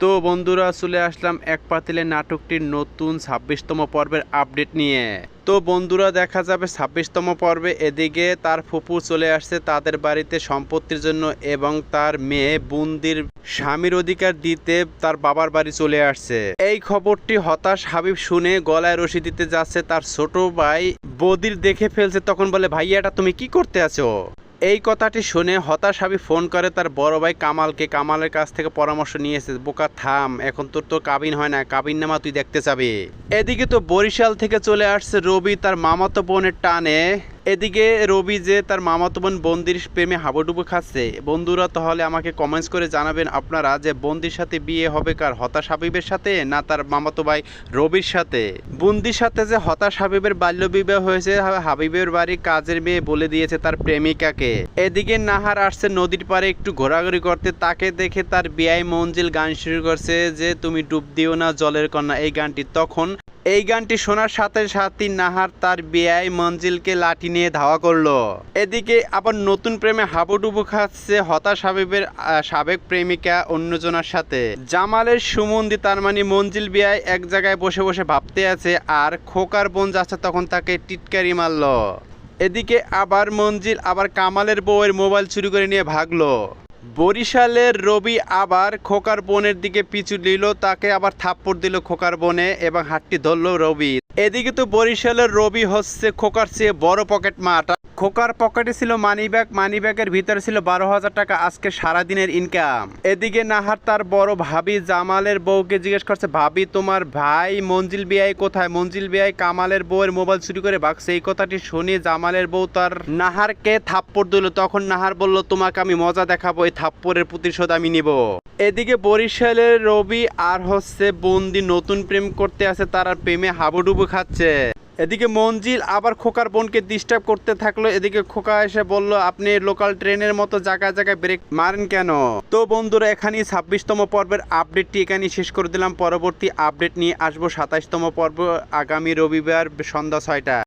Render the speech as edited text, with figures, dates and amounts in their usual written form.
তো বন্ধুরা চলে আসলাম এক পাতিলে নাটকটির নতুন ২৬তম পর্বের আপডেট নিয়ে। তো বন্ধুরা দেখা যাবে ২৬তম পর্বে এদিকে তার ফুপু চলে আসছে তাদের বাড়িতে সম্পত্তির জন্য এবং তার মেয়ে বুন্দির স্বামীর অধিকার দিতে তার বাবার বাড়ি চলে আসছে। এই খবরটি হতাশ হাবিব শুনে গলায় রশি দিতে যাচ্ছে, তার ছোট ভাই বদির দেখে ফেলছে, তখন বলে ভাইয়াটা তুমি কি করতে আছো? এই কথাটি শুনে হতাশ হাবিব ফোন করে তার বড় ভাই কামালকে। কামালের কাছ থেকে পরামর্শ নিয়েছে, বোকা থাম, এখন তোর তো কাবিন হয় না, কাবিন নামা তুই দেখতে যাবি। এদিকে তো বরিশাল থেকে চলে আসছে রবি তার মামাতো বোনের টানে। এদিকে রবি যে তার মামাতো বোন বন্দির প্রেমে হাবুডুবু খাচ্ছে। বন্ধুরা তাহলে আমাকে কমেন্টস করে জানাবেন আপনারা যে বন্দির সাথে বিয়ে হবে কার, হতাশ হাবিবের সাথে না তার মামাতো ভাই রবির সাথে? বন্দির সাথে যে হতাশ হাবিবের বাল্য বিবাহ হয়েছে, হাবিবের বাড়ি কাজের মেয়ে বলে দিয়েছে তার প্রেমিকাকে। এদিকে নাহার আসছে নদীর পাড়ে একটু ঘোরাঘুরি করতে, তাকে দেখে তার বিয়াই মঞ্জিল গান শুরু করছে যে তুমি ডুব দিও না জলের কন্যা, এই গানটি। তখন এই গানটি শোনার সাথে সাথে নাহার তার বিয়াই মঞ্জিলকে লাঠি নিয়ে ধাওয়া করলো। এদিকে আবার নতুন প্রেমে হাবুডুবু খাচ্ছে হতাশ হাবিবের সাবেক প্রেমিকা অন্যজনের সাথে। জামালের সুমন্দি তার মানে মঞ্জিল বিয়াই এক জায়গায় বসে বসে ভাবতে আছে, আর খোকার বোন যাচ্ছে তখন তাকে টিটকারি মারলো। এদিকে আবার মঞ্জিল আবার কামালের বউয়ের মোবাইল চুরি করে নিয়ে ভাগলো। বরিশালের রবি আবার খোকার বোনের দিকে পিছু নিল, তাকে আবার থাপ্পড় দিল খোকার বোনে এবং হাতটি ধরল রবি। এদিকে তো বরিশালের রবি হচ্ছে খোকার চেয়ে বড় পকেট মাঠ। খোকার পকেটে ছিল মানিব্যাগ, মানিব্যাগের ভিতরে ছিল ১২,০০০ টাকা আজকে সারাদিনের ইনকাম। এদিকে নাহার তার বড় ভাবি জামালের বউকে জিজ্ঞেস করছে, ভাবি তোমার ভাই মঞ্জিল বিয়াই কোথায়? মঞ্জিল বিয়াই কামালের বউয়ের মোবাইল চুরি করে ভাগছে। এই কথাটি শুনে জামালের বউ তার নাহারকে থাপ্পড় দিল। তখন নাহার বলল, তোমাকে আমি মজা দেখাবো, এই থাপ্পড়ের প্রতিশোধ আমি নিব। এদিকে বরিশালের রবি আর হচ্ছে বন্দি নতুন প্রেম করতে আছে, তারা প্রেমে হাবুডুবু খাচ্ছে। এদিকে মঞ্জিল আবার খোকার বোনকে ডিস্টার্ব করতে থাকলো। এদিকে খোকা এসে বলল, আপনি লোকাল ট্রেনের মতো জায়গায় জায়গায় ব্রেক মারেন কেন? তো বন্ধুরা এখানেই ২৬তম পর্বের আপডেটটি এখানেই শেষ করে দিলাম। পরবর্তী আপডেট নিয়ে আসবো ২৭তম পর্ব আগামী রবিবার সন্ধ্যা ৬টায়।